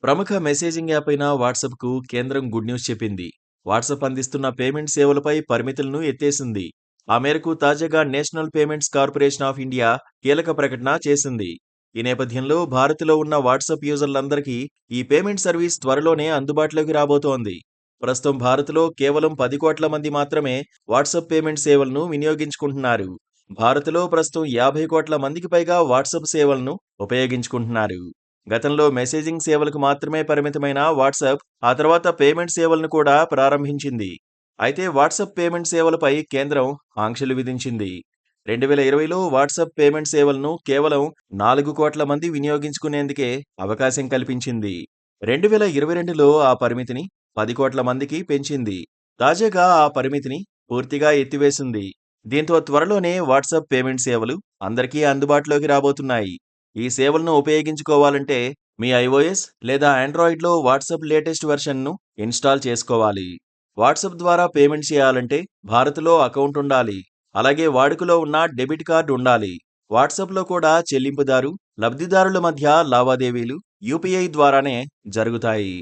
ప్రముఖ messaging app అయిన వాట్సాప్‌కు కేంద్రం గుడ్ న్యూస్ చెప్పింది. వాట్సాప్ అందిస్తున్న పేమెంట్ సేవలపై పరిమితులను ఎత్తేసింది. ఆ మేరకు తాజాగా national payments corporation of India కీలక ప్రకటన చేసింది. ఈ నేపథ్యంలో భారత్‌లో ఉన్న వాట్సాప్ యూజర్లందరికీ ఈ పేమెంట్ సర్వీస్ త్వరలోనే అందుబాటులోకి రాబోతోంది. ప్రస్తుతం భారత్‌లో కేవలం 10 కోట్ల మంది మాత్రమే వాట్సాప్ పేమెంట్ సేవలను వినియోగించుకుంటున్నారు. భారత్‌లో ప్రస్తుతం 50 కోట్ల మందికి పైగా వాట్సాప్ సేవలను ఉపయోగించుకుంటున్నారు. గతంలో మెసేజింగ్ సేవలకు మాత్రమే పరిమితమైన వాట్సాప్ ఆ తర్వాత పేమెంట్ సేవలను కూడా ప్రారంభించింది. అయితే వాట్సాప్ పేమెంట్ సేవలపై కేంద్రం ఆంక్షలు విధించింది. 2020లో వాట్సాప్ పేమెంట్ సేవలను కేవలం 4 కోట్ల మంది వినియోగించుకునేందుకే అవకాశం కల్పించింది. 2022లో ఆ పరిమితిని 10 కోట్ల మందికి పెంచింది. తాజాగా ఆ పరిమితిని పూర్తిగా ఎత్తివేసింది. దీంతో త్వరలోనే వాట్సాప్ పేమెంట్ సేవలు అందరికీ అందుబాటులోకి రాబోతున్నాయి. ఈ సేవలను ఉపయోగించుకోవాలంటే మీ ఐఓఎస్ లేదా ఆండ్రాయిడ్లో వాట్సాప్ లేటెస్ట్ వెర్షన్ను ఇన్స్టాల్ చేసుకోవాలి. వాట్సాప్ ద్వారా పేమెంట్ చేయాలంటే భారత్లో అకౌంట్ ఉండాలి. అలాగే వాడుకలో ఉన్న డెబిట్ కార్డు ఉండాలి. వాట్సాప్లో కూడా చెల్లింపుదారు, లబ్ధిదారుల మధ్య లావాదేవీలు యూపీఐ ద్వారానే జరుగుతాయి.